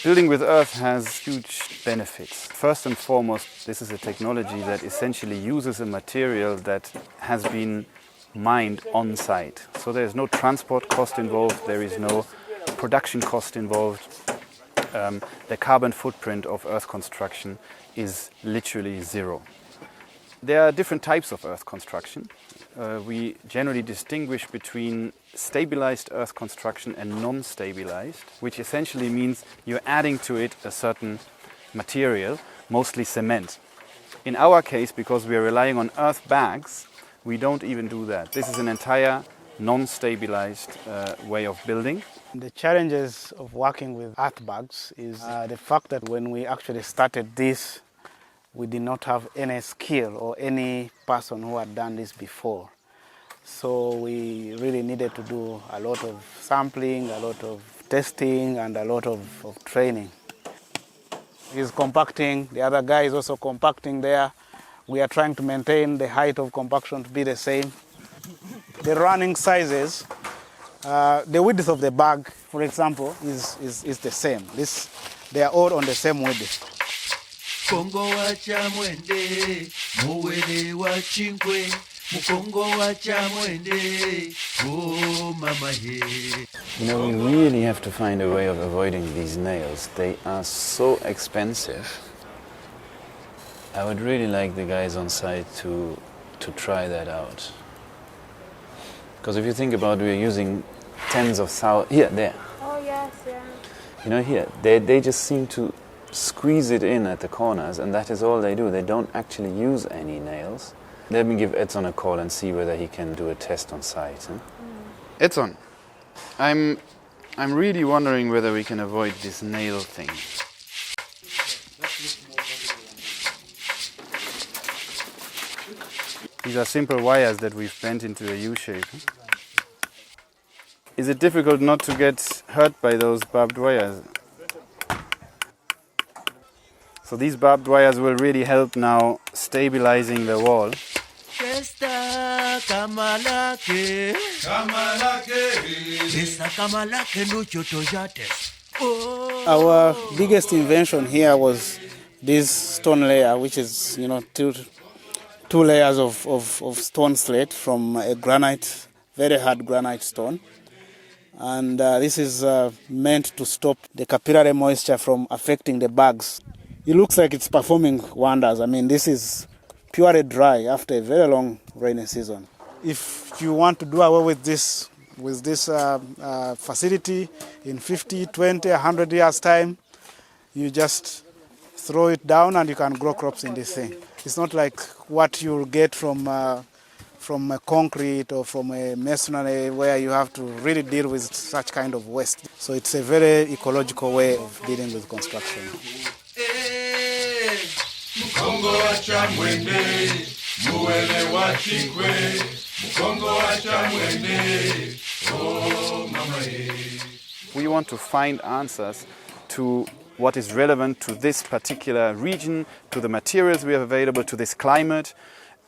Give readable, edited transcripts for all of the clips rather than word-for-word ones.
Building with earth has huge benefits. First and foremost, this is a technology that essentially uses a material that has been mined on site. So there is no transport cost involved, there is no production cost involved. The carbon footprint of earth construction is literally zero. There are different types of earth construction. We generally distinguish between stabilized earth construction and non-stabilized, which essentially means you're adding to it a certain material, mostly cement. In our case, because we are relying on earth bags, we don't even do that. This is an entire non-stabilized way of building. The challenges of working with earth bags is the fact that when we actually started this, we did not have any skill or any person who had done this before. So we really needed to do a lot of sampling, a lot of testing, and a lot of training. He's compacting, the other guy is also compacting there. We are trying to maintain the height of compaction to be the same. The running sizes, the width of the bag, for example, is the same. They are all on the same width. Kongo wacha mwende, muwele wachingwe, mukongo wacha mwende, oh mama he. You know, we really have to find a way of avoiding these nails. They are so expensive. I would really like the guys on site to try that out. Because if you think about it, we're using tens of thousands, here, there. Oh yes, yeah. You know, here, they just seem to squeeze it in at the corners, and that is all they do. They don't actually use any nails. Let me give Edson a call and see whether he can do a test on site. Edson, I'm really wondering whether we can avoid this nail thing. These are simple wires that we've bent into a U shape. Is it difficult not to get hurt by those barbed wires? So these barbed wires will really help now stabilizing the wall. Our biggest invention here was this stone layer, which is, you know, two layers of stone slate from a granite, very hard granite stone. And this is meant to stop the capillary moisture from affecting the bags. It looks like it's performing wonders. I mean, this is purely dry after a very long rainy season. If you want to do away with this facility in 50, 20, 100 years' time, you just throw it down and you can grow crops in this thing. It's not like what you'll get from a concrete or from a masonry where you have to really deal with such kind of waste. So it's a very ecological way of dealing with construction. Mukongo wacha mwende, muwele wachingwe, mukongo wacha mwende, oh mama ye. We want to find answers to what is relevant to this particular region, to the materials we have available, to this climate,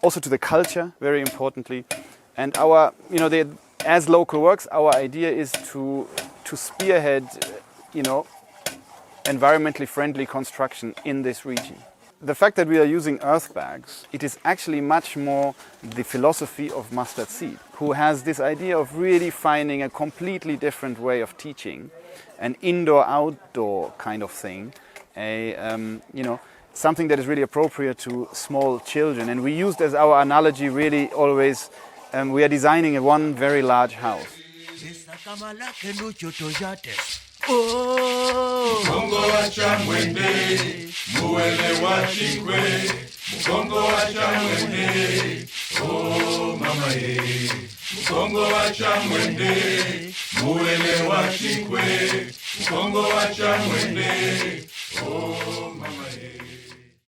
also to the culture, very importantly. And our, you know, as Localworks, our idea is to spearhead, you know, environmentally friendly construction in this region. The fact that we are using earth bags, it is actually much more the philosophy of Mustarseed, who has this idea of really finding a completely different way of teaching, an indoor-outdoor kind of thing, you know, something that is really appropriate to small children. And we used as our analogy really always, we are designing one very large house. Mukongo wacha mwende, muwele wachingwe, mukongo wacha mwende, oh mama ye. Mukongo wacha mwende, muwele wachingwe, mukongo wacha mwende, oh mama ye.